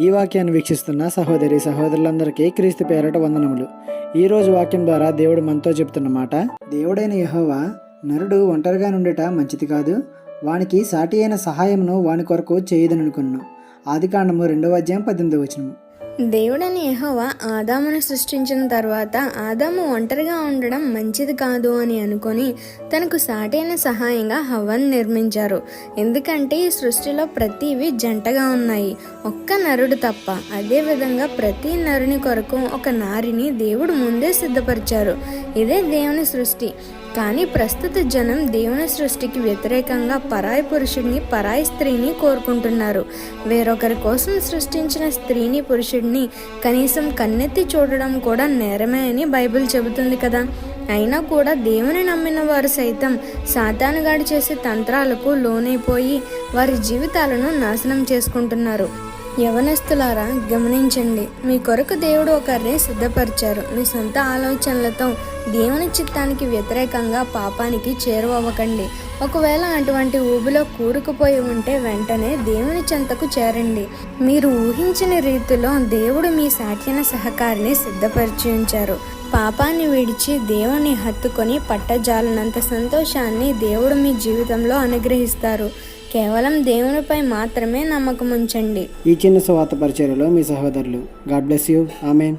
ఈ వాక్యాన్ని వీక్షిస్తున్న సహోదరి సహోదరులందరికీ క్రీస్తు పేరట వందనములు. ఈరోజు వాక్యం ద్వారా దేవుడు మనతో చెప్తున్న మాట: దేవుడైన యెహోవా నరుడు ఒంటరిగా నుండుట మంచిది కాదు, వానికి సాటి అయిన సహాయమును వాని కొరకు చేయదననుకున్నాను. ఆదికాండము 2:18. దేవుడైన యెహోవా ఆదామును సృష్టించిన తర్వాత ఆదాము ఒంటరిగా ఉండడం మంచిది కాదు అని అనుకొని తనకు సాటైన సహాయంగా హవ్వను నిర్మించారు. ఎందుకంటే ఈ సృష్టిలో ప్రతివి జంటగా ఉన్నాయి, ఒక్క నరుడు తప్ప. అదేవిధంగా ప్రతి నరుని కొరకు ఒక నారిని దేవుడు ముందే సిద్ధపరిచారు. ఇదే దేవుని సృష్టి. కానీ ప్రస్తుత జనం దేవుని సృష్టికి వ్యతిరేకంగా పరాయి పురుషుడిని, పరాయి స్త్రీని కోరుకుంటున్నారు. వేరొకరి కోసం సృష్టించిన స్త్రీని, పురుషుడిని కనీసం కన్నెత్తి చూడడం కూడా నేరమే అని బైబిల్ చెబుతుంది కదా. అయినా కూడా దేవుని నమ్మిన వారు సైతం సాతానుగాడు చేసే తంత్రాలకు లోనైపోయి వారి జీవితాలను నాశనం చేసుకుంటున్నారు. యవనస్తులారా, గమనించండి, మీ కొరకు దేవుడు ఒకరిని సిద్ధపరిచారు. మీ సొంత ఆలోచనలతో దేవుని చిత్తానికి వ్యతిరేకంగా పాపానికి చేరువవ్వకండి. ఒకవేళ అటువంటి ఊబిలో కూరుకుపోయి ఉంటే వెంటనే దేవుని చెంతకు చేరండి. మీరు ఊహించిన రీతిలో దేవుడు మీ సాటిన సహకారిని సిద్ధపరిచి ఉంచారు. పాపాన్ని విడిచి దేవుని హత్తుకొని పట్టజాలనంత సంతోషాన్ని దేవుడు మీ జీవితంలో అనుగ్రహిస్తారు. కేవలం దేవునిపై మాత్రమే నమ్మకం ఉంచండి. ఈ చిన్న సువార్త పరిచర్యలో మీ సహోదరులు. God bless you. ఆమేన్.